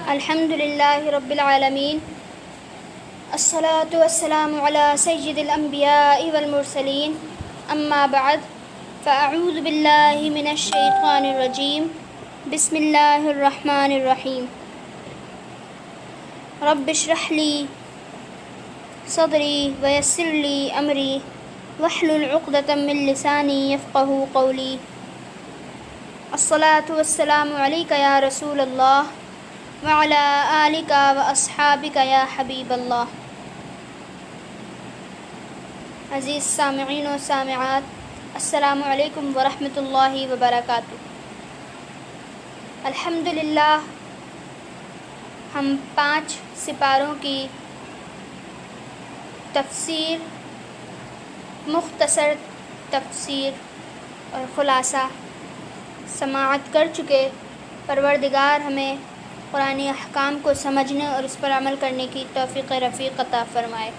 الحمد للہ رب العالمین، الصلاۃ والسلام علی سید الانبیاء والمرسلین، اما بعد فاعوذ باللہ من الشیطان الرجیم، بسم اللہ الرحمن الرحیم۔ رب اشرح لی صدری ویسر لی امری واحلل عقدۃ من لسانی یفقہوا قولی۔ الصلاۃ والسلام علیک یا رسول اللہ وعلی آلک واصحابک یا حبیب اللہ۔ عزیز سامعین و سامعات، السلام علیکم ورحمۃ اللہ وبرکاتہ۔ الحمدللہ ہم 5 سپاروں کی تفسیر، مختصر تفسیر اور خلاصہ سماعت کر چکے۔ پروردگار ہمیں قرآن احکام کو سمجھنے اور اس پر عمل کرنے کی توفیق رفیق عطا فرمائے۔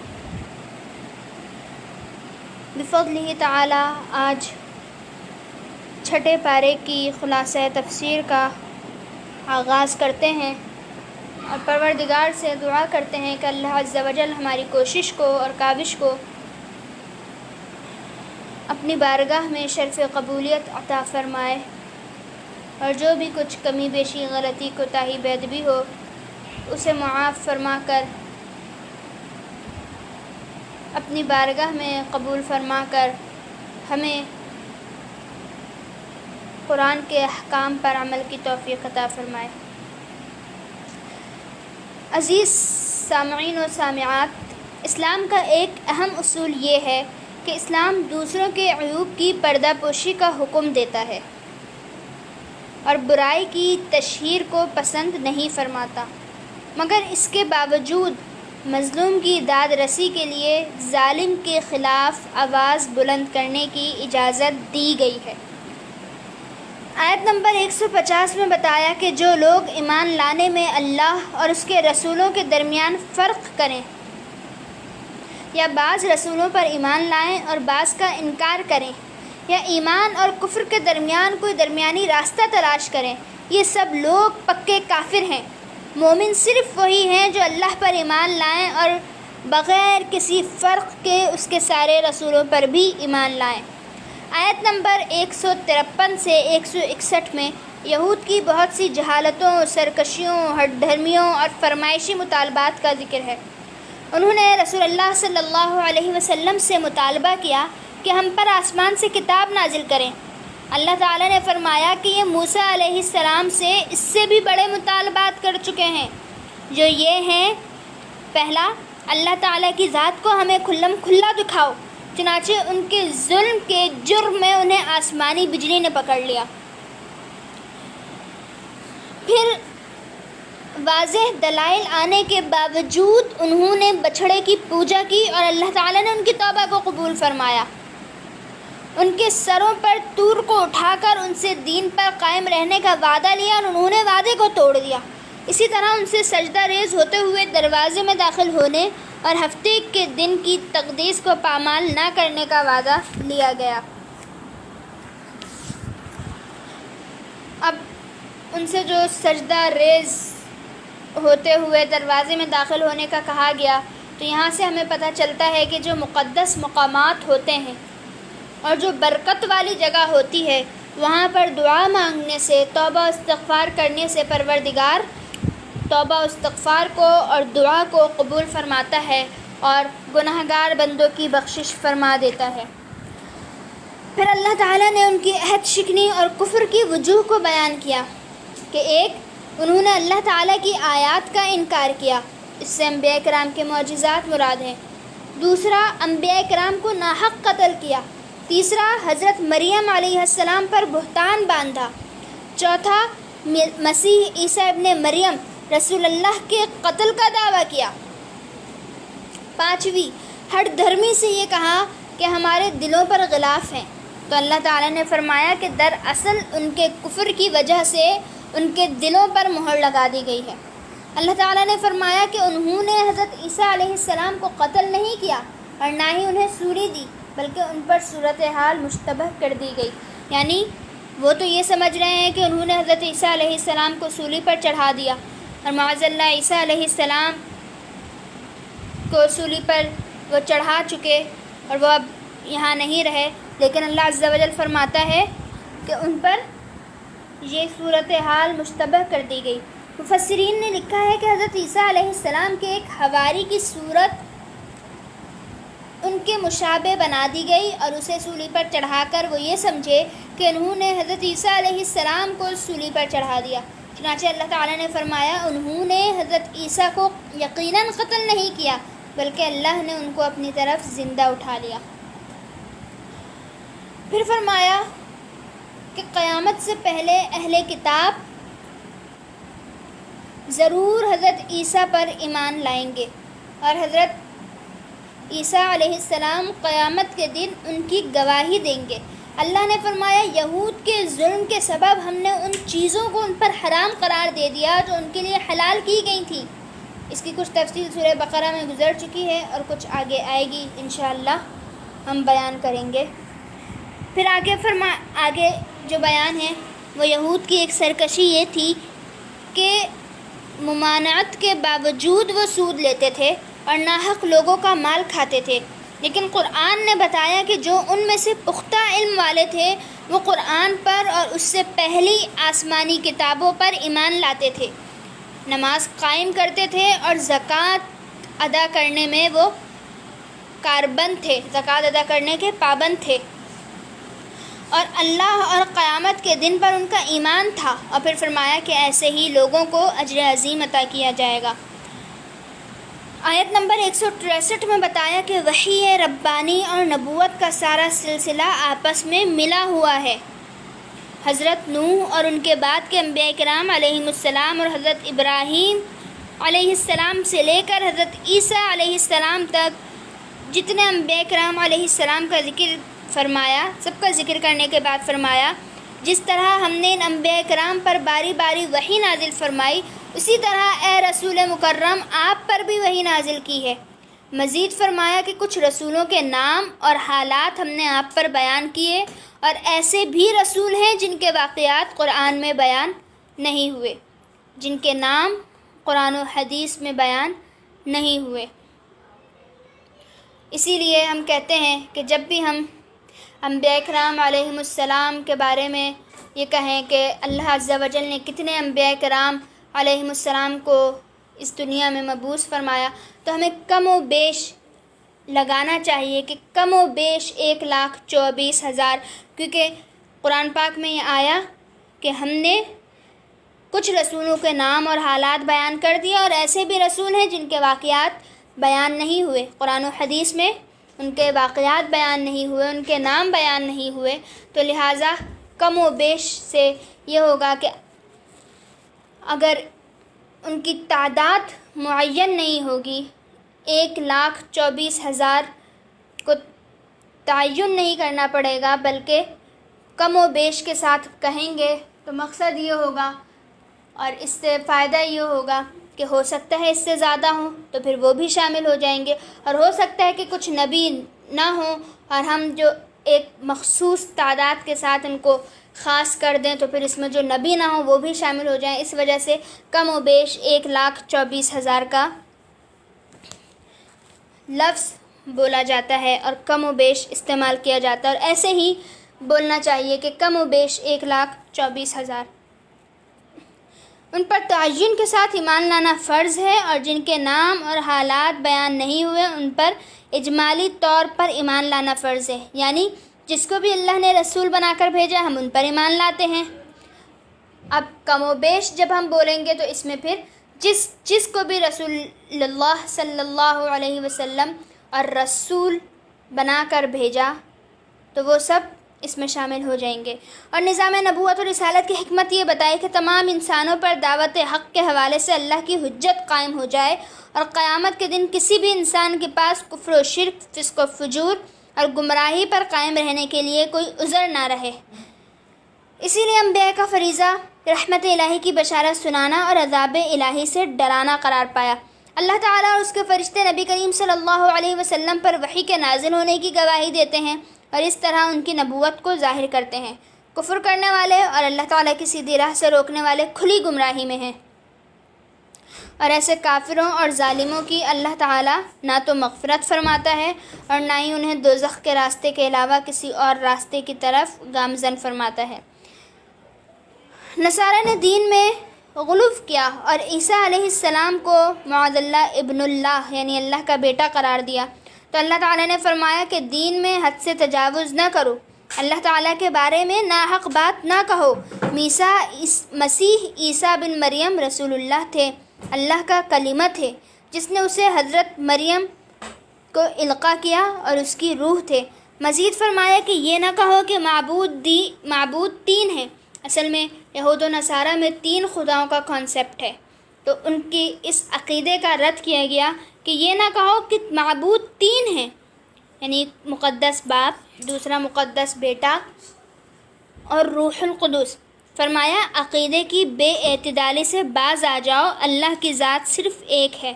بفضلہ تعالی آج 6 پارے کی خلاصہ تفسیر کا آغاز کرتے ہیں اور پروردگار سے دعا کرتے ہیں کہ اللہ عز و جل ہماری کوشش کو اور کاوش کو اپنی بارگاہ میں شرف قبولیت عطا فرمائے، اور جو بھی کچھ کمی بیشی، غلطی، کوتاہی، بے ادبی ہو اسے معاف فرما کر اپنی بارگاہ میں قبول فرما کر ہمیں قرآن کے احکام پر عمل کی توفیق عطا فرمائے۔ عزیز سامعین و سامعات، اسلام کا ایک اہم اصول یہ ہے کہ اسلام دوسروں کے عیوب کی پردہ پوشی کا حکم دیتا ہے اور برائی کی تشہیر کو پسند نہیں فرماتا، مگر اس کے باوجود مظلوم کی داد رسی کے لیے ظالم کے خلاف آواز بلند کرنے کی اجازت دی گئی ہے۔ آیت نمبر 150 میں بتایا کہ جو لوگ ایمان لانے میں اللہ اور اس کے رسولوں کے درمیان فرق کریں یا بعض رسولوں پر ایمان لائیں اور بعض کا انکار کریں یا ایمان اور کفر کے درمیان کوئی درمیانی راستہ تلاش کریں، یہ سب لوگ پکے کافر ہیں۔ مومن صرف وہی ہیں جو اللہ پر ایمان لائیں اور بغیر کسی فرق کے اس کے سارے رسولوں پر بھی ایمان لائیں۔ آیت نمبر 153 سے 161 میں یہود کی بہت سی جہالتوں، سرکشیوں، ہٹ دھرمیوں اور فرمائشی مطالبات کا ذکر ہے۔ انہوں نے رسول اللہ صلی اللہ علیہ وسلم سے مطالبہ کیا کہ ہم پر آسمان سے کتاب نازل کریں۔ اللہ تعالیٰ نے فرمایا کہ یہ موسیٰ علیہ السلام سے اس سے بھی بڑے مطالبات کر چکے ہیں، جو یہ ہیں: پہلا، اللہ تعالیٰ کی ذات کو ہمیں کھلم کھلا دکھاؤ۔ چنانچہ ان کے ظلم کے جرم میں انہیں آسمانی بجلی نے پکڑ لیا۔ پھر واضح دلائل آنے کے باوجود انہوں نے بچھڑے کی پوجا کی اور اللہ تعالیٰ نے ان کی توبہ کو قبول فرمایا۔ ان کے سروں پر طور کو اٹھا کر ان سے دین پر قائم رہنے کا وعدہ لیا اور انہوں نے وعدے کو توڑ دیا۔ اسی طرح ان سے سجدہ ریز ہوتے ہوئے دروازے میں داخل ہونے اور ہفتے کے دن کی تقدیس کو پامال نہ کرنے کا وعدہ لیا گیا۔ اب ان سے جو سجدہ ریز ہوتے ہوئے دروازے میں داخل ہونے کا کہا گیا، تو یہاں سے ہمیں پتہ چلتا ہے کہ جو مقدس مقامات ہوتے ہیں اور جو برکت والی جگہ ہوتی ہے، وہاں پر دعا مانگنے سے، توبہ و استغفار کرنے سے پروردگار توبہ و استغفار کو اور دعا کو قبول فرماتا ہے اور گناہگار بندوں کی بخشش فرما دیتا ہے۔ پھر اللہ تعالیٰ نے ان کی عہد شکنی اور کفر کی وجوہ کو بیان کیا کہ ایک، انہوں نے اللہ تعالیٰ کی آیات کا انکار کیا، اس سے انبیاء کرام کے معجزات مراد ہیں۔ دوسرا، انبیاء کرام کو ناحق قتل کیا۔ تیسرا، حضرت مریم علیہ السلام پر بہتان باندھا۔ چوتھا، مسیح عیسیٰ ابن مریم رسول اللہ کے قتل کا دعویٰ کیا۔ پانچویں، ہٹ دھرمی سے یہ کہا کہ ہمارے دلوں پر غلاف ہیں، تو اللہ تعالیٰ نے فرمایا کہ دراصل ان کے کفر کی وجہ سے ان کے دلوں پر مہر لگا دی گئی ہے۔ اللہ تعالیٰ نے فرمایا کہ انہوں نے حضرت عیسیٰ علیہ السلام کو قتل نہیں کیا اور نہ ہی انہیں سولی دی، بلکہ ان پر صورتحال مشتبہ کر دی گئی، یعنی وہ تو یہ سمجھ رہے ہیں کہ انہوں نے حضرت عیسیٰ علیہ السلام کو سولی پر چڑھا دیا، اور معاذ اللہ عیسیٰ علیہ السلام کو صلیب پر وہ چڑھا چکے اور وہ اب یہاں نہیں رہے، لیکن اللہ عز و جل فرماتا ہے کہ ان پر یہ صورتحال مشتبہ کر دی گئی۔ مفسرین نے لکھا ہے کہ حضرت عیسیٰ علیہ السلام کے ایک حواری کی صورت ان کے مشابہ بنا دی گئی اور اسے صلیب پر چڑھا کر وہ یہ سمجھے کہ انہوں نے حضرت عیسیٰ علیہ السلام کو صلیب پر چڑھا دیا۔ چنانچہ اللہ تعالیٰ نے فرمایا انہوں نے حضرت عیسیٰ کو یقیناً قتل نہیں کیا، بلکہ اللہ نے ان کو اپنی طرف زندہ اٹھا لیا۔ پھر فرمایا کہ قیامت سے پہلے اہل کتاب ضرور حضرت عیسیٰ پر ایمان لائیں گے اور حضرت عیسیٰ علیہ السلام قیامت کے دن ان کی گواہی دیں گے۔ اللہ نے فرمایا یہود کے ظلم کے سبب ہم نے ان چیزوں کو ان پر حرام قرار دے دیا جو ان کے لیے حلال کی گئی تھیں۔ اس کی کچھ تفصیل سورہ بقرہ میں گزر چکی ہے اور کچھ آگے آئے گی، انشاءاللہ ہم بیان کریں گے۔ پھر آگے جو بیان ہے وہ یہود کی ایک سرکشی یہ تھی کہ ممانعت کے باوجود وہ سود لیتے تھے اور ناحق لوگوں کا مال کھاتے تھے، لیکن قرآن نے بتایا کہ جو ان میں سے پختہ علم والے تھے وہ قرآن پر اور اس سے پہلی آسمانی کتابوں پر ایمان لاتے تھے، نماز قائم کرتے تھے اور زکوٰۃ ادا کرنے میں وہ کاربند تھے، زکوٰۃ ادا کرنے کے پابند تھے، اور اللہ اور قیامت کے دن پر ان کا ایمان تھا۔ اور پھر فرمایا کہ ایسے ہی لوگوں کو اجر عظیم عطا کیا جائے گا۔ آیت نمبر 163 میں بتایا کہ وحی ربانی اور نبوت کا سارا سلسلہ آپس میں ملا ہوا ہے۔ حضرت نوح اور ان کے بعد کے انبیاء کرام علیہم السلام اور حضرت ابراہیم علیہ السلام سے لے کر حضرت عیسیٰ علیہ السلام تک جتنے انبیاء کرام علیہ السلام کا ذکر فرمایا، سب کا ذکر کرنے کے بعد فرمایا جس طرح ہم نے ان انبیاء کرام پر باری باری وحی نازل فرمائی، اسی طرح اے رسول مکرم آپ پر بھی وحی نازل کی ہے۔ مزید فرمایا کہ کچھ رسولوں کے نام اور حالات ہم نے آپ پر بیان کیے، اور ایسے بھی رسول ہیں جن کے واقعات قرآن میں بیان نہیں ہوئے، جن کے نام قرآن و حدیث میں بیان نہیں ہوئے۔ اسی لیے ہم کہتے ہیں کہ جب بھی ہم انبیاء کرام علیہم السلام کے بارے میں یہ کہیں کہ اللہ عز و جل نے کتنے انبیاء کرام علیہم السلام کو اس دنیا میں مبعوث فرمایا، تو ہمیں کم و بیش لگانا چاہیے کہ کم و بیش 1,24,000، کیونکہ قرآن پاک میں یہ آیا کہ ہم نے کچھ رسولوں کے نام اور حالات بیان کر دیے، اور ایسے بھی رسول ہیں جن کے واقعات بیان نہیں ہوئے، قرآن و حدیث میں ان کے واقعات بیان نہیں ہوئے، ان کے نام بیان نہیں ہوئے، تو لہٰذا کم و بیش سے یہ ہوگا کہ اگر ان کی تعداد معین نہیں ہوگی، 1,24,000 کو تعین نہیں کرنا پڑے گا، بلکہ کم و بیش کے ساتھ کہیں گے تو مقصد یہ ہوگا اور اس سے فائدہ یہ ہوگا کہ ہو سکتا ہے اس سے زیادہ ہوں تو پھر وہ بھی شامل ہو جائیں گے، اور ہو سکتا ہے کہ کچھ نبی نہ ہوں اور ہم جو ایک مخصوص تعداد کے ساتھ ان کو خاص کر دیں تو پھر اس میں جو نبی نہ ہوں وہ بھی شامل ہو جائیں۔ اس وجہ سے کم و بیش 1,24,000 کا لفظ بولا جاتا ہے اور کم و بیش استعمال کیا جاتا ہے، اور ایسے ہی بولنا چاہیے کہ کم و بیش 1,24,000۔ ان پر تعین کے ساتھ ایمان لانا فرض ہے، اور جن کے نام اور حالات بیان نہیں ہوئے ان پر اجمالی طور پر ایمان لانا فرض ہے، یعنی جس کو بھی اللہ نے رسول بنا کر بھیجا ہم ان پر ایمان لاتے ہیں۔ اب کم و بیش جب ہم بولیں گے تو اس میں پھر جس کو بھی رسول اللہ صلی اللہ علیہ وسلم اور رسول بنا کر بھیجا تو وہ سب اس میں شامل ہو جائیں گے۔ اور نظام نبوت اور رسالت کی حکمت یہ بتائی کہ تمام انسانوں پر دعوت حق کے حوالے سے اللہ کی حجت قائم ہو جائے، اور قیامت کے دن کسی بھی انسان کے پاس کفر و شرک، فسق و فجور اور گمراہی پر قائم رہنے کے لیے کوئی عذر نہ رہے۔ اسی لیے انبیاء کا فریضہ رحمت الہی کی بشارت سنانا اور عذاب الہی سے ڈرانا قرار پایا۔ اللہ تعالیٰ اور اس کے فرشتے نبی کریم صلی اللہ علیہ وسلم پر وحی کے نازل ہونے کی گواہی دیتے ہیں اور اس طرح ان کی نبوت کو ظاہر کرتے ہیں۔ کفر کرنے والے اور اللہ تعالیٰ کی سیدھی راہ سے روکنے والے کھلی گمراہی میں ہیں۔ اور ایسے کافروں اور ظالموں کی اللہ تعالیٰ نہ تو مغفرت فرماتا ہے اور نہ ہی انہیں دوزخ کے راستے کے علاوہ کسی اور راستے کی طرف گامزن فرماتا ہے۔ نصارہ نے دین میں غلو کیا اور عیسیٰ علیہ السلام کو معاذ اللہ ابن اللہ یعنی اللہ کا بیٹا قرار دیا، تو اللہ تعالیٰ نے فرمایا کہ دین میں حد سے تجاوز نہ کرو، اللہ تعالیٰ کے بارے میں ناحق بات نہ کہو۔ مسیح عیسیٰ بن مریم رسول اللہ تھے، اللہ کا کلمہ تھے، جس نے اسے حضرت مریم کو القاء کیا اور اس کی روح تھے۔ مزید فرمایا کہ یہ نہ کہو کہ معبود تین ہیں، اصل میں یہود و نصارہ میں تین خداؤں کا کانسیپٹ ہے، تو ان کی اس عقیدے کا رد کیا گیا کہ یہ نہ کہو کہ معبود تین ہیں، یعنی مقدس باپ، دوسرا مقدس بیٹا اور روح القدس۔ فرمایا عقیدے کی بے اعتدالی سے باز آ جاؤ، اللہ کی ذات صرف ایک ہے،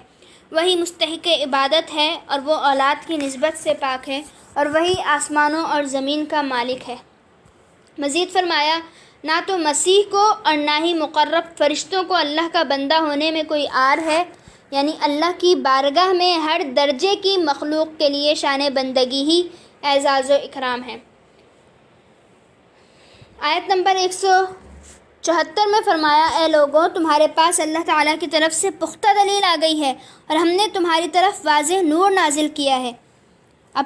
وہی مستحق عبادت ہے اور وہ اولاد کی نسبت سے پاک ہے اور وہی آسمانوں اور زمین کا مالک ہے۔ مزید فرمایا نہ تو مسیح کو اور نہ ہی مقرب فرشتوں کو اللہ کا بندہ ہونے میں کوئی عار ہے، یعنی اللہ کی بارگاہ میں ہر درجے کی مخلوق کے لیے شان بندگی ہی اعزاز و اکرام ہے۔ آیت نمبر 174 میں فرمایا اے لوگوں، تمہارے پاس اللہ تعالیٰ کی طرف سے پختہ دلیل آ گئی ہے اور ہم نے تمہاری طرف واضح نور نازل کیا ہے۔ اب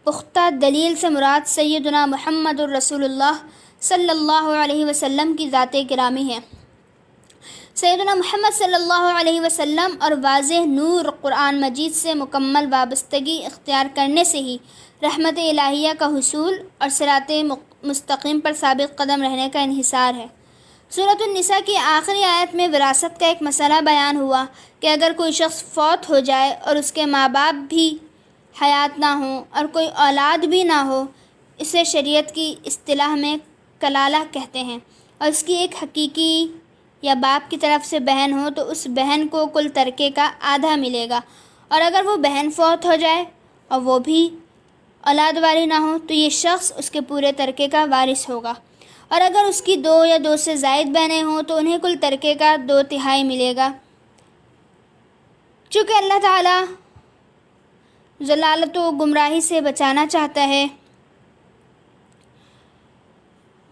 پختہ دلیل سے مراد سیدنا محمد الرسول اللہ صلی اللہ علیہ وسلم کی ذات گرامی ہے۔ سیدنا محمد صلی اللہ علیہ وسلم اور واضح نور قرآن مجید سے مکمل وابستگی اختیار کرنے سے ہی رحمت الہیہ کا حصول اور صراط مستقیم پر ثابت قدم رہنے کا انحصار ہے۔ سورۃ النساء کی آخری آیت میں وراثت کا ایک مسئلہ بیان ہوا کہ اگر کوئی شخص فوت ہو جائے اور اس کے ماں باپ بھی حیات نہ ہوں اور کوئی اولاد بھی نہ ہو، اسے شریعت کی اصطلاح میں کلالہ کہتے ہیں، اور اس کی ایک حقیقی یا باپ کی طرف سے بہن ہو تو اس بہن کو کل ترکے کا آدھا ملے گا، اور اگر وہ بہن فوت ہو جائے اور وہ بھی اولاد والی نہ ہو تو یہ شخص اس کے پورے ترکے کا وارث ہوگا، اور اگر اس کی 2 یا 2 سے زائد بہنیں ہوں تو انہیں کل ترکے کا 2/3 ملے گا۔ چونکہ اللہ تعالیٰ ضلالت و گمراہی سے بچانا چاہتا ہے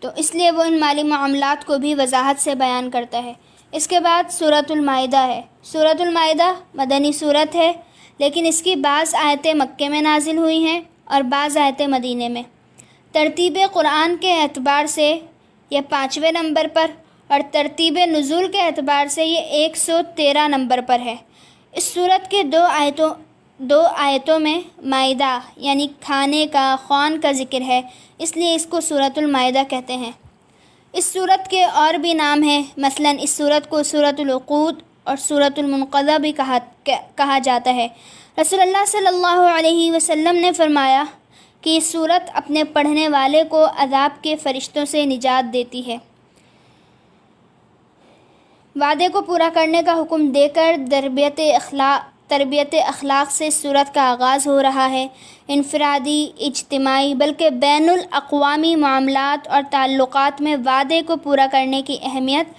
تو اس لیے وہ ان مالی معاملات کو بھی وضاحت سے بیان کرتا ہے۔ اس کے بعد سورۃ المائدہ ہے۔ سورۃ المائدہ مدنی سورت ہے، لیکن اس کی بعض آیتیں مکے میں نازل ہوئی ہیں اور بعض آیتیں مدینے میں۔ ترتیب قرآن کے اعتبار سے یہ 5ویں نمبر پر اور ترتیب نزول کے اعتبار سے یہ 113 نمبر پر ہے۔ اس سورت کے 2 آیتوں میں مائدہ یعنی کھانے کا، خوان کا ذکر ہے، اس لیے اس کو سورۃ المائدہ کہتے ہیں۔ اس سورت کے اور بھی نام ہیں، مثلا اس سورت کو سورۃ العقود اور سورۃ المنقذہ بھی کہا جاتا ہے۔ رسول اللہ صلی اللہ علیہ وسلم نے فرمایا کہ یہ سورت اپنے پڑھنے والے کو عذاب کے فرشتوں سے نجات دیتی ہے۔ وعدے کو پورا کرنے کا حکم دے کر تربیت اخلاق سے اس سورت کا آغاز ہو رہا ہے۔ انفرادی، اجتماعی بلکہ بین الاقوامی معاملات اور تعلقات میں وعدے کو پورا کرنے کی اہمیت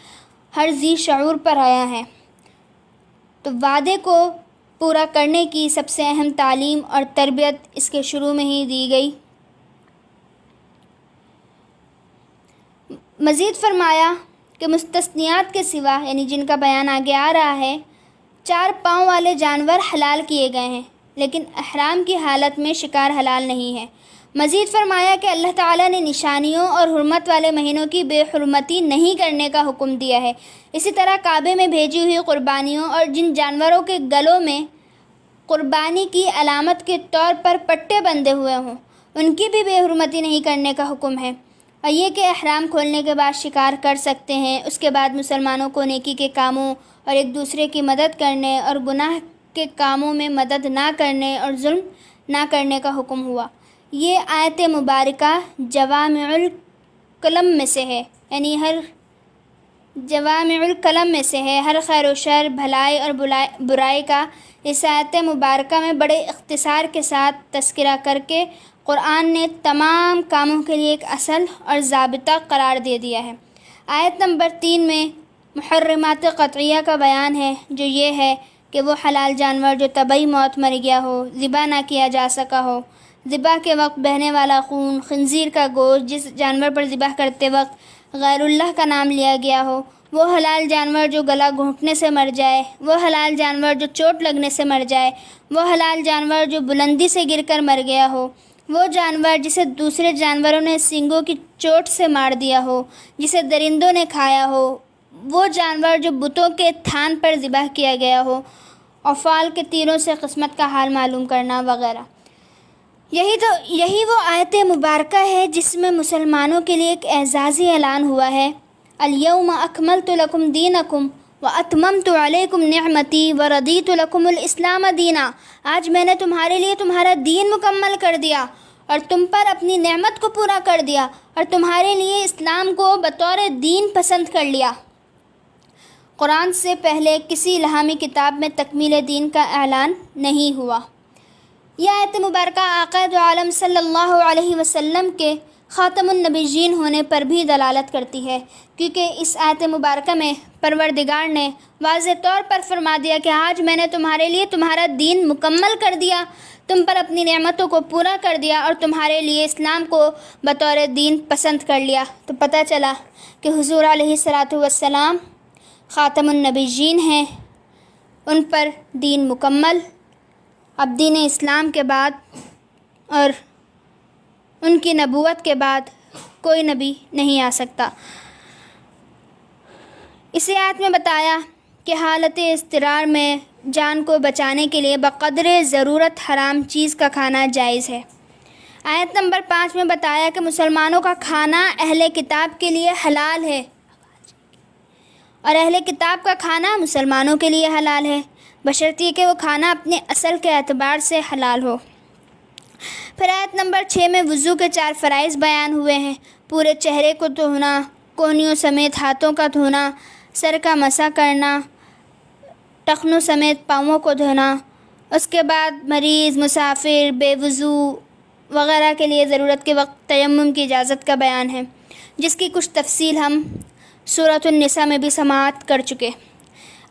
ہر ذی شعور پر آیا ہے، تو وعدے کو پورا کرنے کی سب سے اہم تعلیم اور تربیت اس کے شروع میں ہی دی گئی۔ مزید فرمایا کہ مستثنیات کے سوا یعنی جن کا بیان آگے آ رہا ہے، 4 پاؤں والے جانور حلال کیے گئے ہیں، لیکن احرام کی حالت میں شکار حلال نہیں ہے۔ مزید فرمایا کہ اللہ تعالیٰ نے نشانیوں اور حرمت والے مہینوں کی بے حرمتی نہیں کرنے کا حکم دیا ہے۔ اسی طرح کعبے میں بھیجی ہوئی قربانیوں اور جن جانوروں کے گلوں میں قربانی کی علامت کے طور پر پٹے بندھے ہوئے ہوں، ان کی بھی بے حرمتی نہیں کرنے کا حکم ہے۔ اور یہ کہ احرام کھولنے کے بعد شکار کر سکتے ہیں، اس کے بعد مسلمانوں کو نیکی کے کاموں اور ایک دوسرے کی مدد کرنے اور گناہ کے کاموں میں مدد نہ کرنے اور ظلم نہ کرنے کا حکم ہوا۔ یہ آیت مبارکہ جوامع الکلم میں سے ہے، یعنی ہر خیر و شر، بھلائی اور برائی کا اس آیت مبارکہ میں بڑے اختصار کے ساتھ تذکرہ کر کے قرآن نے تمام کاموں کے لیے ایک اصل اور ضابطہ قرار دے دیا ہے۔ آیت نمبر 3 میں محرمات قطعیہ کا بیان ہے جو یہ ہے کہ وہ حلال جانور جو طبعی موت مر گیا ہو، ذبح نہ کیا جا سکا ہو، ذبح کے وقت بہنے والا خون، خنزیر کا گوشت جس جانور پر ذبح کرتے وقت غیر اللہ کا نام لیا گیا ہو، وہ حلال جانور جو گلا گھونٹنے سے مر جائے، وہ حلال جانور جو چوٹ لگنے سے مر جائے، وہ حلال جانور جو بلندی سے گر کر مر گیا ہو، وہ جانور جسے دوسرے جانوروں نے سینگوں کی چوٹ سے مار دیا ہو، جسے درندوں نے کھایا ہو، وہ جانور جو بتوں کے تھان پر ذبح کیا گیا ہو، اور فال کے تیروں سے قسمت کا حال معلوم کرنا وغیرہ۔ یہی وہ آیت مبارکہ ہے جس میں مسلمانوں کے لیے ایک اعزازی اعلان ہوا ہے، الیوم اکملت لکم دینکم واتممت علیکم نعمتی ورضیت لکم الاسلام دینا۔ آج میں نے تمہارے لیے تمہارا دین مکمل کر دیا اور تم پر اپنی نعمت کو پورا کر دیا اور تمہارے لیے اسلام کو بطور دین پسند کر لیا۔ قرآن سے پہلے کسی الہامی کتاب میں تکمیل دین کا اعلان نہیں ہوا۔ یہ آیت مبارکہ آقا دو عالم صلی اللہ علیہ وسلم کے خاتم النبیین ہونے پر بھی دلالت کرتی ہے، کیونکہ اس آیت مبارکہ میں پروردگار نے واضح طور پر فرما دیا کہ آج میں نے تمہارے لیے تمہارا دین مکمل کر دیا، تم پر اپنی نعمتوں کو پورا کر دیا اور تمہارے لیے اسلام کو بطور دین پسند کر لیا۔ تو پتہ چلا کہ حضور علیہ الصلاۃ والسلام خاتم النبیین ہیں، ان پر دین مکمل، اب دین اسلام کے بعد اور ان کی نبوت کے بعد کوئی نبی نہیں آ سکتا۔ اسی آیت میں بتایا کہ حالت اضطرار میں جان کو بچانے کے لیے بقدر ضرورت حرام چیز کا کھانا جائز ہے۔ آیت نمبر 5 میں بتایا کہ مسلمانوں کا کھانا اہل کتاب کے لیے حلال ہے اور اہل کتاب کا کھانا مسلمانوں کے لیے حلال ہے، بشرطیہ کہ وہ کھانا اپنے اصل کے اعتبار سے حلال ہو۔ پھر آیت نمبر 6 میں وضو کے 4 فرائض بیان ہوئے ہیں، پورے چہرے کو دھونا، کونیوں سمیت ہاتھوں کا دھونا، سر کا مسح کرنا، ٹخنوں سمیت پاؤں کو دھونا، اس کے بعد مریض، مسافر، بے وضو وغیرہ کے لیے ضرورت کے وقت تیمم کی اجازت کا بیان ہے، جس کی کچھ تفصیل ہم سورۃ النساء میں بھی سماعت کر چکے۔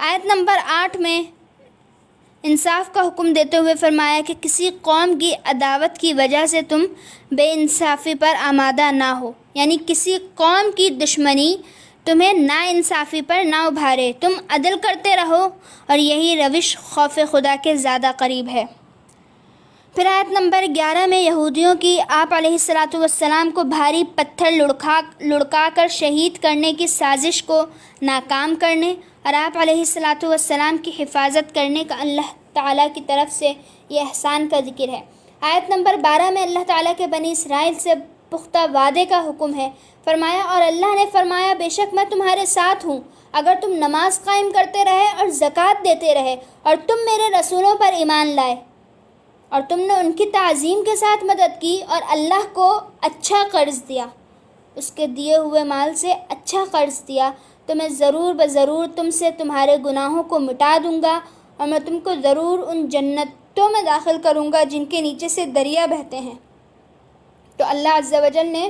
آیت نمبر 8 میں انصاف کا حکم دیتے ہوئے فرمایا کہ کسی قوم کی عداوت کی وجہ سے تم بے انصافی پر آمادہ نہ ہو، یعنی کسی قوم کی دشمنی تمہیں نا انصافی پر نہ ابھارے، تم عدل کرتے رہو اور یہی روش خوف خدا کے زیادہ قریب ہے۔ پھر آیت نمبر 11 میں یہودیوں کی آپ علیہ الصلاۃ والسلام کو بھاری پتھر لڑکا کر شہید کرنے کی سازش کو ناکام کرنے اور آپ علیہ الصلاۃ والسلام کی حفاظت کرنے کا اللہ تعالیٰ کی طرف سے یہ احسان کا ذکر ہے۔ آیت نمبر 12 میں اللہ تعالیٰ کے بنی اسرائیل سے پختہ وعدے کا حکم ہے، فرمایا اور اللہ نے فرمایا بے شک میں تمہارے ساتھ ہوں، اگر تم نماز قائم کرتے رہے اور زکوٰۃ دیتے رہے اور تم میرے رسولوں پر ایمان لائے اور تم نے ان کی تعظیم کے ساتھ مدد کی اور اللہ کو اچھا قرض دیا، اس کے دیے ہوئے مال سے اچھا قرض دیا، تو میں ضرور بضرور تم سے تمہارے گناہوں کو مٹا دوں گا اور میں تم کو ضرور ان جنتوں میں داخل کروں گا جن کے نیچے سے دریا بہتے ہیں۔ تو اللہ عز و جل نے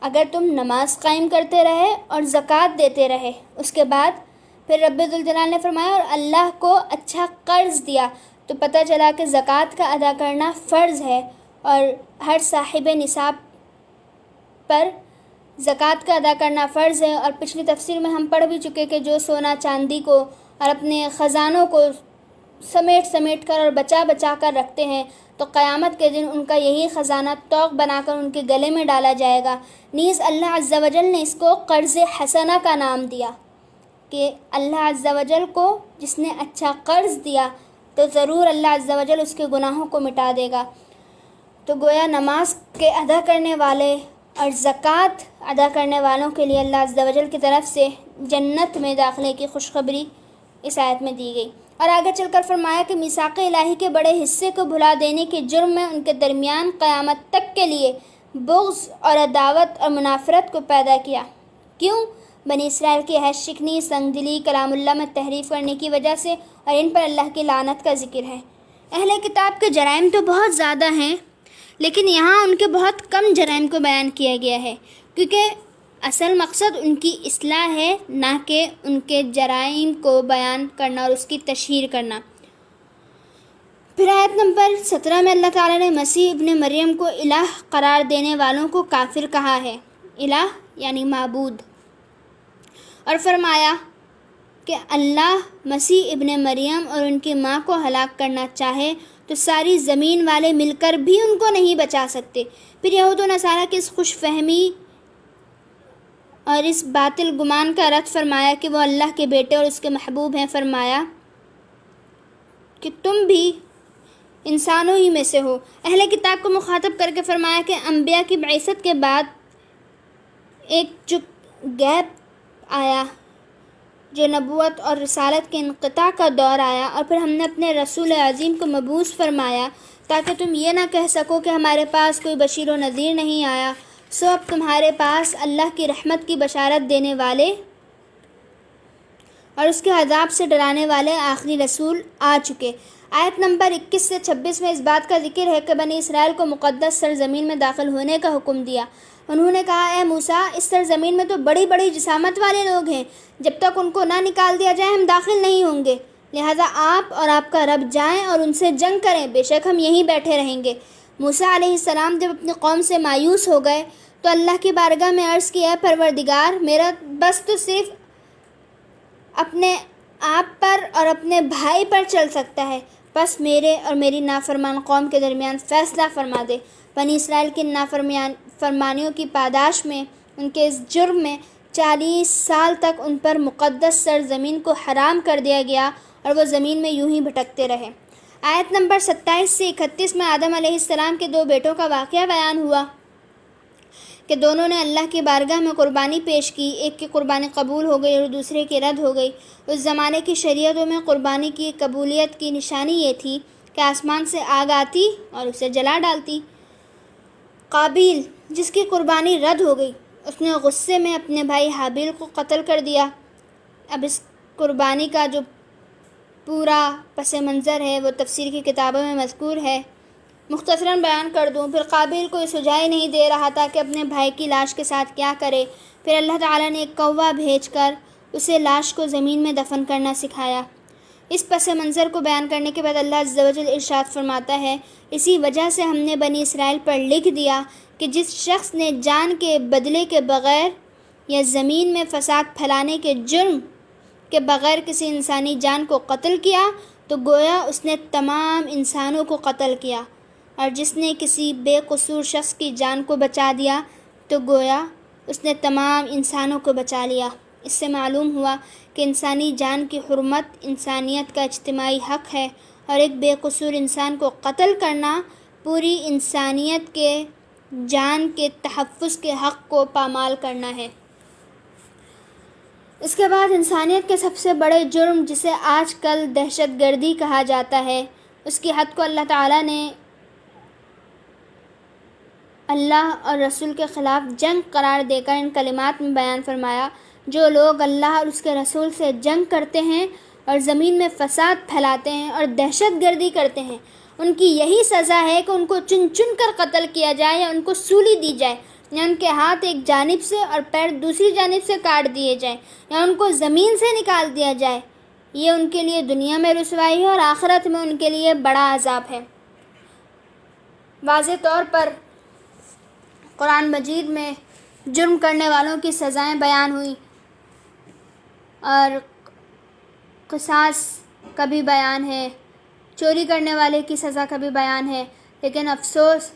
اگر تم نماز قائم کرتے رہے اور زکوٰۃ دیتے رہے، اس کے بعد پھر رب ذوالجلال نے فرمایا اور اللہ کو اچھا قرض دیا، تو پتہ چلا کہ زکوٰۃ کا ادا کرنا فرض ہے اور ہر صاحب نصاب پر زکوٰۃ کا ادا کرنا فرض ہے۔ اور پچھلی تفسیر میں ہم پڑھ بھی چکے کہ جو سونا چاندی کو اور اپنے خزانوں کو سمیٹ کر اور بچا کر رکھتے ہیں تو قیامت کے دن ان کا یہی خزانہ طوق بنا کر ان کے گلے میں ڈالا جائے گا۔ نیز اللہ عز و جل نے اس کو قرض حسنہ کا نام دیا کہ اللہ عز و جل کو جس نے اچھا قرض دیا تو ضرور اللہ عز و جل اس کے گناہوں کو مٹا دے گا۔ تو گویا نماز کے ادا کرنے والے اور زکوٰۃ ادا کرنے والوں کے لیے اللہ عز و جل کی طرف سے جنت میں داخلے کی خوشخبری اس آیت میں دی گئی۔ اور آگے چل کر فرمایا کہ میثاق الہی کے بڑے حصے کو بھلا دینے کے جرم میں ان کے درمیان قیامت تک کے لیے بغض اور عداوت اور منافرت کو پیدا کیا۔ کیوں؟ بنی اسرائیل کی عہد شکنی، سنگ دلی، کلام اللہ میں تحریف کرنے کی وجہ سے، اور ان پر اللہ کی لعنت کا ذکر ہے۔ اہل کتاب کے جرائم تو بہت زیادہ ہیں، لیکن یہاں ان کے بہت کم جرائم کو بیان کیا گیا ہے، کیونکہ اصل مقصد ان کی اصلاح ہے، نہ کہ ان کے جرائم کو بیان کرنا اور اس کی تشہیر کرنا۔ پھر آیت نمبر 17 میں اللہ تعالیٰ نے مسیح ابن مریم کو الہ قرار دینے والوں کو کافر کہا ہے، الہ یعنی معبود، اور فرمایا کہ اللہ مسیح ابن مریم اور ان کی ماں کو ہلاک کرنا چاہے تو ساری زمین والے مل کر بھی ان کو نہیں بچا سکتے۔ پھر یہود و نصارہ کی اس خوش فہمی اور اس باطل گمان کا رد فرمایا کہ وہ اللہ کے بیٹے اور اس کے محبوب ہیں، فرمایا کہ تم بھی انسانوں ہی میں سے ہو۔ اہل کتاب کو مخاطب کر کے فرمایا کہ انبیاء کی بعثت کے بعد ایک گیپ آیا جو نبوت اور رسالت کے انقطاع کا دور آیا، اور پھر ہم نے اپنے رسول عظیم کو مبعوث فرمایا تاکہ تم یہ نہ کہہ سکو کہ ہمارے پاس کوئی بشیر و نذیر نہیں آیا، سو اب تمہارے پاس اللہ کی رحمت کی بشارت دینے والے اور اس کے عذاب سے ڈرانے والے آخری رسول آ چکے۔ آیت نمبر 21 سے 26 میں اس بات کا ذکر ہے کہ بنی اسرائیل کو مقدس سرزمین میں داخل ہونے کا حکم دیا۔ انہوں نے کہا، اے موسیٰ، اس سرزمین میں تو بڑی بڑی جسامت والے لوگ ہیں، جب تک ان کو نہ نکال دیا جائے ہم داخل نہیں ہوں گے، لہٰذا آپ اور آپ کا رب جائیں اور ان سے جنگ کریں، بے شک ہم یہیں بیٹھے رہیں گے۔ موسیٰ علیہ السلام جب اپنی قوم سے مایوس ہو گئے تو اللہ کی بارگاہ میں عرض کیا، اے پروردگار، میرا بس تو صرف اپنے آپ پر اور اپنے بھائی پر چل سکتا ہے، بس میرے اور میری نافرمان قوم کے درمیان فیصلہ فرما دے۔ بنی اسرائیل کی نافرمانیوں کی پاداش میں، ان کے اس جرم میں 40 سال تک ان پر مقدس سرزمین کو حرام کر دیا گیا اور وہ زمین میں یوں ہی بھٹکتے رہے۔ آیت نمبر 27 سے 31 میں آدم علیہ السلام کے 2 بیٹوں کا واقعہ بیان ہوا کہ دونوں نے اللہ کی بارگاہ میں قربانی پیش کی، ایک کی قربانی قبول ہو گئی اور دوسرے کی رد ہو گئی۔ اس زمانے کی شریعتوں میں قربانی کی قبولیت کی نشانی یہ تھی کہ آسمان سے آگ آتی اور اسے جلا ڈالتی۔ قابیل، جس کی قربانی رد ہو گئی، اس نے غصے میں اپنے بھائی حابیل کو قتل کر دیا۔ اب اس قربانی کا جو پورا پس منظر ہے وہ تفسیر کی کتابوں میں مذکور ہے، مختصراً بیان کر دوں۔ پھر قابیل کو سجائی نہیں دے رہا تھا کہ اپنے بھائی کی لاش کے ساتھ کیا کرے، پھر اللہ تعالیٰ نے ایک کوا بھیج کر اسے لاش کو زمین میں دفن کرنا سکھایا۔ اس پس منظر کو بیان کرنے کے بعد اللہ عز و جل ارشاد فرماتا ہے، اسی وجہ سے ہم نے بنی اسرائیل پر لکھ دیا کہ جس شخص نے جان کے بدلے کے بغیر یا زمین میں فساد پھیلانے کے جرم کے بغیر کسی انسانی جان کو قتل کیا تو گویا اس نے تمام انسانوں کو قتل کیا، اور جس نے کسی بے قصور شخص کی جان کو بچا دیا تو گویا اس نے تمام انسانوں کو بچا لیا۔ اس سے معلوم ہوا کہ انسانی جان کی حرمت انسانیت کا اجتماعی حق ہے، اور ایک بے قصور انسان کو قتل کرنا پوری انسانیت کے جان کے تحفظ کے حق کو پامال کرنا ہے۔ اس کے بعد انسانیت کے سب سے بڑے جرم، جسے آج کل دہشت گردی کہا جاتا ہے، اس کی حد کو اللہ تعالیٰ نے اللہ اور رسول کے خلاف جنگ قرار دے کر ان کلمات میں بیان فرمایا، جو لوگ اللہ اور اس کے رسول سے جنگ کرتے ہیں اور زمین میں فساد پھیلاتے ہیں اور دہشت گردی کرتے ہیں، ان کی یہی سزا ہے کہ ان کو چن چن کر قتل کیا جائے یا ان کو سولی دی جائے، یا ان کے ہاتھ ایک جانب سے اور پیر دوسری جانب سے کاٹ دیے جائیں، یا ان کو زمین سے نکال دیا جائے۔ یہ ان کے لیے دنیا میں رسوائی ہے اور آخرت میں ان کے لیے بڑا عذاب ہے۔ واضح طور پر قرآن مجید میں جرم کرنے والوں کی سزائیں بیان ہوئیں اور قصاص کا بھی بیان ہے، چوری کرنے والے کی سزا کا بھی بیان ہے، لیکن افسوس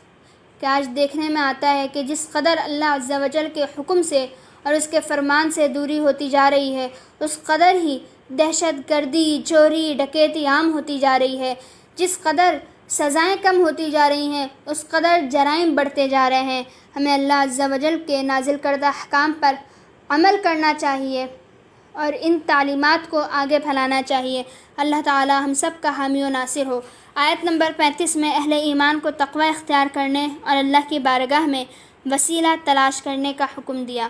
کہ آج دیکھنے میں آتا ہے کہ جس قدر اللہ عز و جل کے حکم سے اور اس کے فرمان سے دوری ہوتی جا رہی ہے، اس قدر ہی دہشت گردی، چوری، ڈکیتی عام ہوتی جا رہی ہے۔ جس قدر سزائیں کم ہوتی جا رہی ہیں، اس قدر جرائم بڑھتے جا رہے ہیں۔ ہمیں اللہ عز و جل کے نازل کردہ احکام پر عمل کرنا چاہیے اور ان تعلیمات کو آگے پھیلانا چاہیے۔ اللہ تعالی ہم سب کا حامی و ناصر ہو۔ آیت نمبر 35 میں اہل ایمان کو تقوی اختیار کرنے اور اللہ کی بارگاہ میں وسیلہ تلاش کرنے کا حکم دیا۔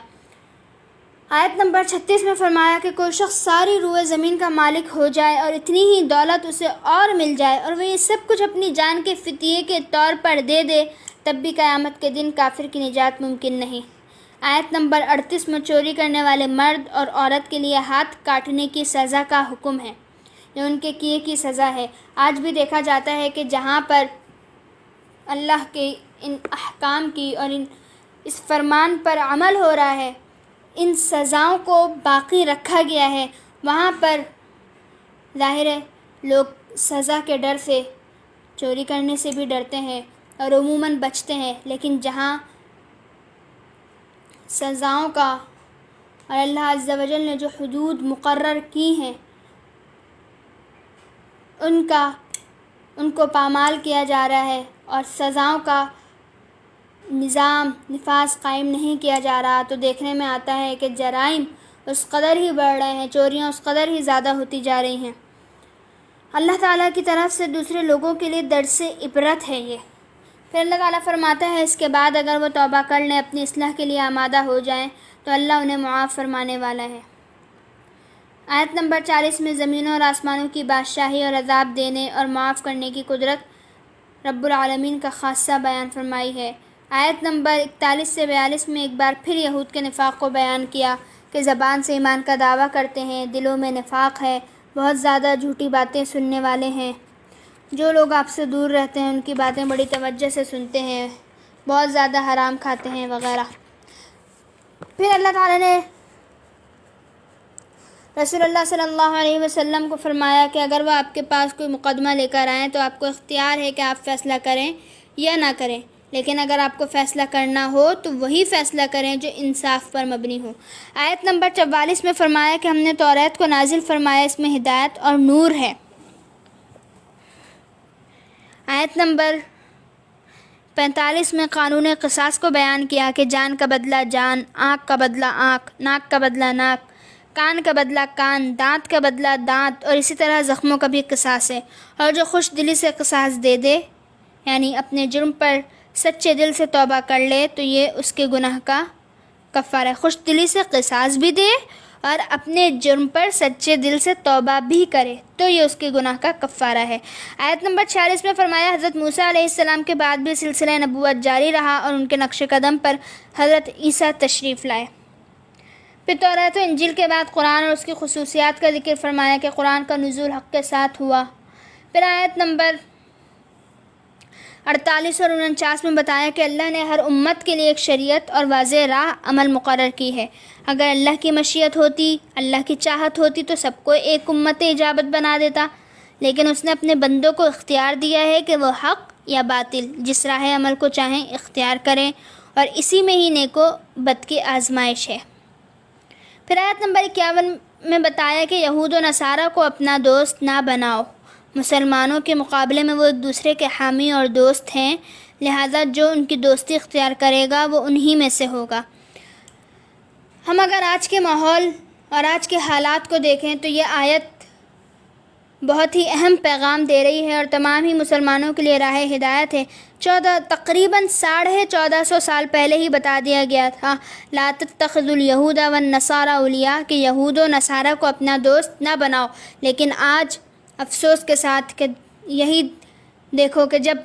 آیت نمبر 36 میں فرمایا کہ کوئی شخص ساری روئے زمین کا مالک ہو جائے اور اتنی ہی دولت اسے اور مل جائے اور وہ یہ سب کچھ اپنی جان کے فدیے کے طور پر دے دے، تب بھی قیامت کے دن کافر کی نجات ممکن نہیں۔ آیت نمبر 38 میں چوری کرنے والے مرد اور عورت کے لیے ہاتھ کاٹنے کی سزا کا حکم ہے، یہ ان کے کیے کی سزا ہے۔ آج بھی دیکھا جاتا ہے کہ جہاں پر اللہ کے ان احکام کی اور اس فرمان پر عمل ہو رہا ہے، ان سزاؤں کو باقی رکھا گیا ہے، وہاں پر ظاہر ہے لوگ سزا کے ڈر سے چوری کرنے سے بھی ڈرتے ہیں اور عموماً بچتے ہیں، لیکن جہاں سزاؤں کا اور اللہ عز و جل نے جو حدود مقرر کی ہیں ان کو پامال کیا جا رہا ہے اور سزاؤں کا نظام نفاذ قائم نہیں کیا جا رہا، تو دیکھنے میں آتا ہے کہ جرائم اس قدر ہی بڑھ رہے ہیں، چوریاں اس قدر ہی زیادہ ہوتی جا رہی ہیں۔ اللہ تعالیٰ کی طرف سے دوسرے لوگوں کے لیے درس عبرت ہے یہ۔ پھر اللہ تعالیٰ فرماتا ہے اس کے بعد اگر وہ توبہ کر لیں، اپنی اصلاح کے لیے آمادہ ہو جائیں تو اللہ انہیں معاف فرمانے والا ہے۔ آیت نمبر 40 میں زمینوں اور آسمانوں کی بادشاہی اور عذاب دینے اور معاف کرنے کی قدرت رب العالمین کا خاصہ بیان فرمائی ہے۔ آیت نمبر 41 سے 42 میں ایک بار پھر یہود کے نفاق کو بیان کیا کہ زبان سے ایمان کا دعویٰ کرتے ہیں، دلوں میں نفاق ہے، بہت زیادہ جھوٹی باتیں سننے والے ہیں، جو لوگ آپ سے دور رہتے ہیں ان کی باتیں بڑی توجہ سے سنتے ہیں، بہت زیادہ حرام کھاتے ہیں وغیرہ۔ پھر اللہ تعالیٰ نے رسول اللہ صلی اللہ علیہ وسلم کو فرمایا کہ اگر وہ آپ کے پاس کوئی مقدمہ لے کر آئیں تو آپ کو اختیار ہے کہ آپ فیصلہ کریں یا نہ کریں، لیکن اگر آپ کو فیصلہ کرنا ہو تو وہی فیصلہ کریں جو انصاف پر مبنی ہو۔ آیت نمبر 44 میں فرمایا کہ ہم نے توریت کو نازل فرمایا، اس میں ہدایت اور نور ہے۔ آیت نمبر 45 میں قانون قصاص کو بیان کیا کہ جان کا بدلہ جان، آنکھ کا بدلہ آنکھ، ناک کا بدلہ ناک، کان کا بدلہ کان، دانت کا بدلہ دانت، اور اسی طرح زخموں کا بھی قصاص ہے۔ اور جو خوش دلی سے قصاص دے دے، یعنی اپنے جرم پر سچے دل سے توبہ کر لے، تو یہ اس کے گناہ کا کفارہ ہے۔ خوش دلی سے قصاص بھی دے اور اپنے جرم پر سچے دل سے توبہ بھی کرے تو یہ اس کے گناہ کا کفارہ ہے۔ آیت نمبر 46 میں فرمایا حضرت موسیٰ علیہ السلام کے بعد بھی سلسلہ نبوت جاری رہا اور ان کے نقش قدم پر حضرت عیسیٰ تشریف لائے۔ پھر توریت و انجیل کے بعد قرآن اور اس کی خصوصیات کا ذکر فرمایا کہ قرآن کا نزول حق کے ساتھ ہوا۔ پھر آیت نمبر 48 اور 49 میں بتایا کہ اللہ نے ہر امت کے لیے ایک شریعت اور واضح راہ عمل مقرر کی ہے۔ اگر اللہ کی مشیت ہوتی، اللہ کی چاہت ہوتی تو سب کو ایک امت اجابت بنا دیتا، لیکن اس نے اپنے بندوں کو اختیار دیا ہے کہ وہ حق یا باطل جس راہ عمل کو چاہیں اختیار کریں، اور اسی میں ہی نیک و بد کی آزمائش ہے۔ پھر آیت نمبر 51 میں بتایا کہ یہود و نصارہ کو اپنا دوست نہ بناؤ، مسلمانوں کے مقابلے میں وہ ایک دوسرے کے حامی اور دوست ہیں، لہذا جو ان کی دوستی اختیار کرے گا وہ انہی میں سے ہوگا۔ ہم اگر آج کے ماحول اور آج کے حالات کو دیکھیں تو یہ آیت بہت ہی اہم پیغام دے رہی ہے اور تمام ہی مسلمانوں کے لیے راہ ہدایت ہے۔ تقریباً 1450 سال پہلے ہی بتا دیا گیا تھا لا تتخذوا اليہود والنصارى اولیاء کہ یہود و نصارہ کو اپنا دوست نہ بناؤ، لیکن آج افسوس کے ساتھ کہ یہی دیکھو کہ جب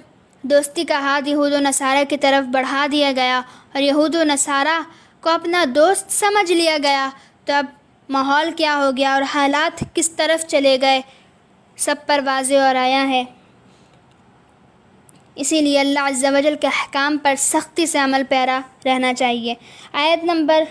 دوستی کا ہاتھ یہود و نصارہ کی طرف بڑھا دیا گیا اور یہود و نصارہ کو اپنا دوست سمجھ لیا گیا، تو اب ماحول کیا ہو گیا اور حالات کس طرف چلے گئے سب پر واضح اور آیا ہے۔ اسی لیے اللہ عز و جل کے احکام پر سختی سے عمل پیرا رہنا چاہیے۔ آیت نمبر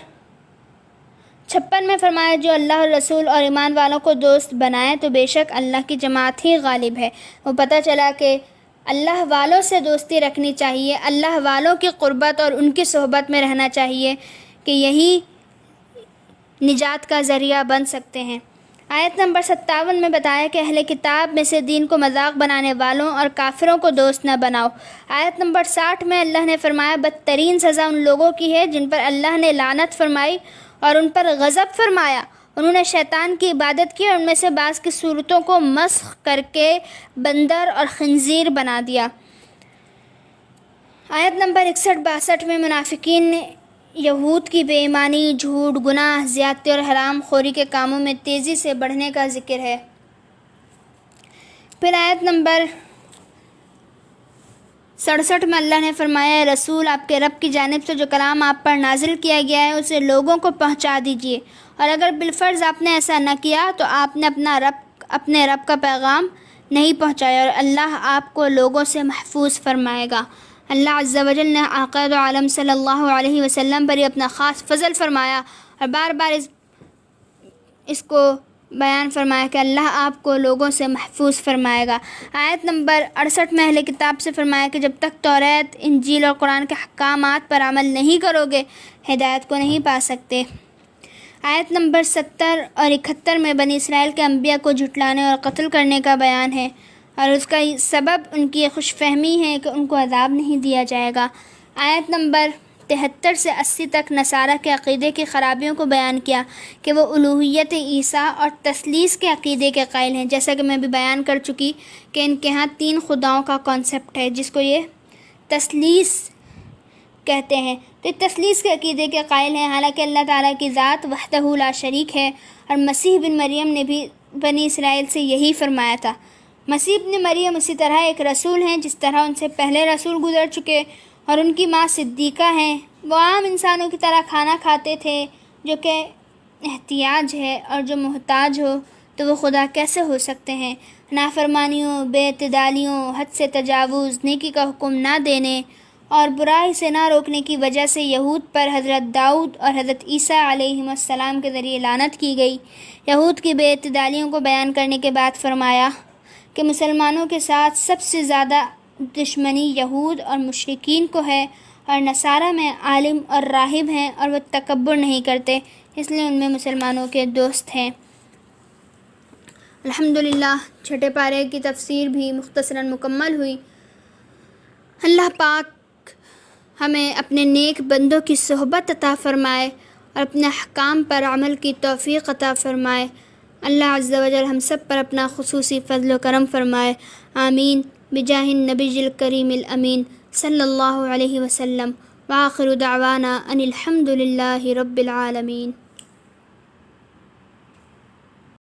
56 میں فرمایا جو اللہ اور رسول اور ایمان والوں کو دوست بنائے تو بے شک اللہ کی جماعت ہی غالب ہے۔ وہ پتہ چلا کہ اللہ والوں سے دوستی رکھنی چاہیے، اللہ والوں کی قربت اور ان کی صحبت میں رہنا چاہیے کہ یہی نجات کا ذریعہ بن سکتے ہیں۔ آیت نمبر 57 میں بتایا کہ اہل کتاب میں سے دین کو مذاق بنانے والوں اور کافروں کو دوست نہ بناؤ۔ آیت نمبر 60 میں اللہ نے فرمایا بدترین سزا ان لوگوں کی ہے جن پر اللہ نے لعنت فرمائی اور ان پر غضب فرمایا، انہوں نے شیطان کی عبادت کی اور ان میں سے بعض کی صورتوں کو مسخ کر کے بندر اور خنزیر بنا دیا۔ آیت نمبر 61-62 میں منافقین نے یہود کی بے ایمانی، جھوٹ، گناہ، زیادتی اور حرام خوری کے کاموں میں تیزی سے بڑھنے کا ذکر ہے۔ پھر آیت نمبر 67 میں اللہ نے فرمایا، اے رسول، آپ کے رب کی جانب سے جو کلام آپ پر نازل کیا گیا ہے اسے لوگوں کو پہنچا دیجیے، اور اگر بالفرض آپ نے ایسا نہ کیا تو آپ نے اپنے رب کا پیغام نہیں پہنچایا، اور اللہ آپ کو لوگوں سے محفوظ فرمائے گا۔ اللہ عز و جل نے آقا دو عالم صلی اللہ علیہ وسلم پر یہ اپنا خاص فضل فرمایا اور بار بار اس کو بیان فرمایا کہ اللہ آپ کو لوگوں سے محفوظ فرمائے گا۔ آیت نمبر 68 میں اہل کتاب سے فرمایا کہ جب تک توریت، انجیل اور قرآن کے احکامات پر عمل نہیں کرو گے ہدایت کو نہیں پا سکتے۔ آیت نمبر 70 اور 71 میں بنی اسرائیل کے انبیاء کو جھٹلانے اور قتل کرنے کا بیان ہے، اور اس کا سبب ان کی خوش فہمی ہے کہ ان کو عذاب نہیں دیا جائے گا۔ آیت نمبر 73 سے 80 تک نصارہ کے عقیدے کی خرابیوں کو بیان کیا کہ وہ الوہیت عیسیٰ اور تثلیث کے عقیدے کے قائل ہیں، جیسا کہ میں بھی بیان کر چکی کہ ان کے ہاں 3 خداؤں کا کانسیپٹ ہے جس کو یہ تثلیث کہتے ہیں۔ تو یہ تثلیث کے عقیدے کے قائل ہیں، حالانکہ اللہ تعالیٰ کی ذات وحدہ لا شریک ہے، اور مسیح بن مریم نے بھی بنی اسرائیل سے یہی فرمایا تھا۔ مسیح بن مریم اسی طرح ایک رسول ہیں جس طرح ان سے پہلے رسول گزر چکے، اور ان کی ماں صدیقہ ہیں۔ وہ عام انسانوں کی طرح کھانا کھاتے تھے، جو کہ احتیاج ہے، اور جو محتاج ہو تو وہ خدا کیسے ہو سکتے ہیں؟ نافرمانیوں، بے اعتدالیوں، حد سے تجاوز، نیکی کا حکم نہ دینے اور برائی سے نہ روکنے کی وجہ سے یہود پر حضرت داؤد اور حضرت عیسیٰ علیہ السلام کے ذریعے لعنت کی گئی۔ یہود کی بے اعتدالیوں کو بیان کرنے کے بعد فرمایا کہ مسلمانوں کے ساتھ سب سے زیادہ دشمنی یہود اور مشرکین کو ہے، اور نصارہ میں عالم اور راہب ہیں اور وہ تکبر نہیں کرتے، اس لیے ان میں مسلمانوں کے دوست ہیں۔ الحمدللہ چھٹے پارے کی تفسیر بھی مختصراً مکمل ہوئی۔ اللہ پاک ہمیں اپنے نیک بندوں کی صحبت عطا فرمائے اور اپنے احکام پر عمل کی توفیق عطا فرمائے۔ اللہ عز و جل ہم سب پر اپنا خصوصی فضل و کرم فرمائے، آمین، بجاہ النبی الکریم الامین صلی اللہ علیہ وسلم، وآخر دعوانا ان الحمد للہ رب العالمین۔